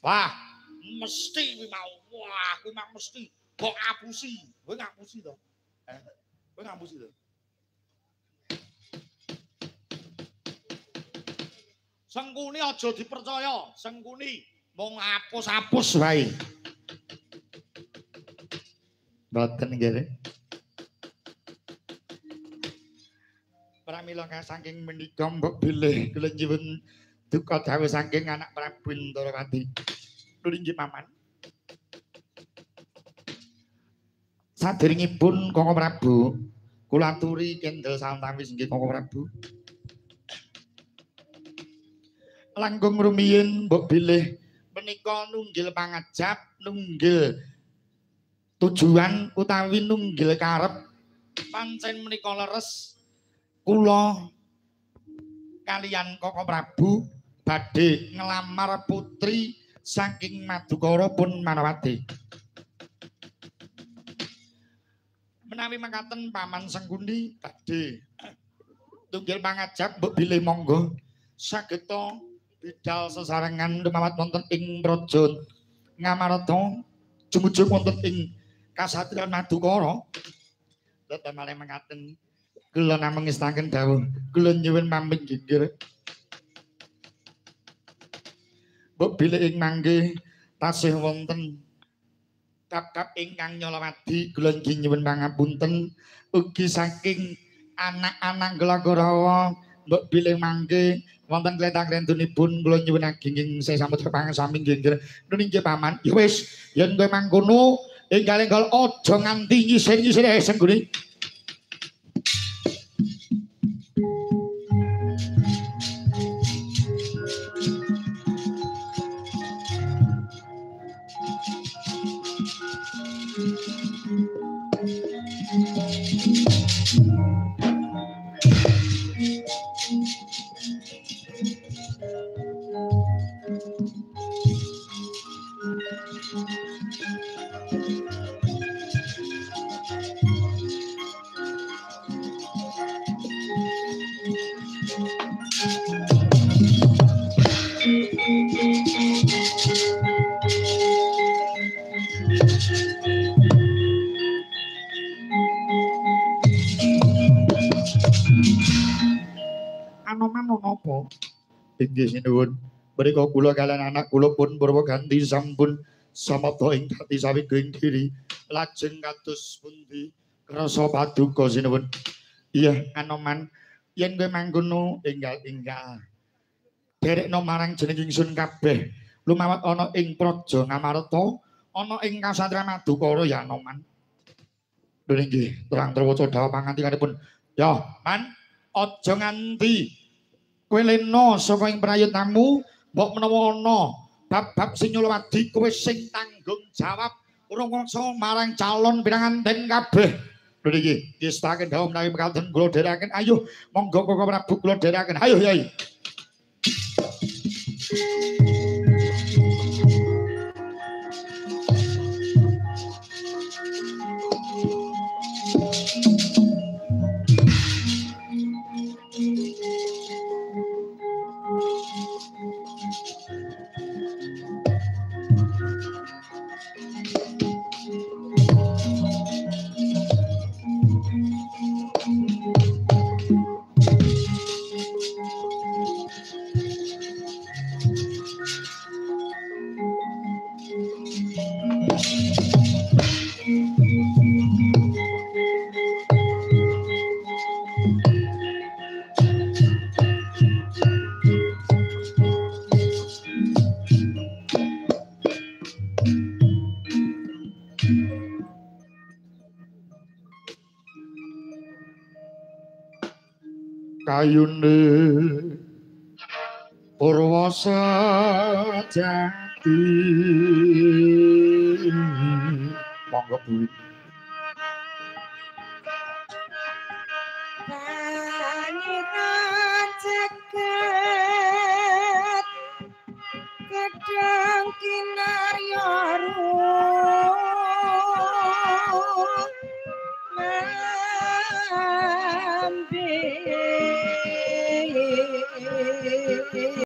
Wah, mesti kuwi mau. Wah, kuwi mau mesti. Kok ngapusi? Kowe ngapusi to? Kowe ngapusi to? Sengkuni aja dipercaya, Sengkuni mung apus-apus wae. Mboten nggih. Pramila saking menika mbok bilih kula nyuwun duka dawuh saking anak Prabu Ndarawati. Nuwun inggih paman. Saderengipun Koko Prabu kula aturi kendel santawis nggih Koko Prabu. Langkung rumiyin mbok bilih menika nunggil pangajap, nunggil tujuan utawi nunggil karep pancen menika leres kula kalian Koko Prabu badhe ngelamar putri saking Madukara pun Manawati. Menawi mangkaten Paman Sengkuni badhe tunggil pangajap mbok bilih monggo sageta bidal sesarengan dumawat wonten ing Praja Ngamarta jumujug wonten ing kasatriyan Madukara. Dhateng malih mangkaten kula namung ngestaken dawuh kula nyuwun pamit nggih. Mbok bilih ing mangke tasih wonten bab-bab ingkang nyolawadi kula nyuwun pangapunten ugi saking anak-anak Glagarawa mbok bilih mangke wonten kletang-klentunipun kula nyuwun ageng sesamut pangasami nggih. Nuwun inggih paman. Ya wis yen kowe mangkono enggal-enggal aja nganti nyisir-nyisir Sengkuni. Anoman napa? Inggih sinuwun. Menika kula kaliyan anak kula pun purwa ganti sampun samapta ing dadi sawijining diri. Lajeng kados pundi krasa paduka sinuwun. Iya Anoman, yen kowe mangkono enggal-enggal derekno marang jeneng ingsun kabeh lumawat ana ing Praja Ngamarta, ana ing kasatriyan Madukara ya Anoman. Lho nggih, terang terwaca dawuh pangandikanipun. Ya, Man, aja nganti kowe lena saka ing prayitnamu, mbok menawa ana bab-bab sing nyolowadi kowe sing tanggung jawab rumangsa marang calon pinanganten kabeh. Lho niki, ngestaken dawuh menawi mekaten kula dherekaken. Ayo, monggo Koko Prabu kula dherekaken. Ayo, Yai. Kayune Purwasa Jati. Monggo Bu.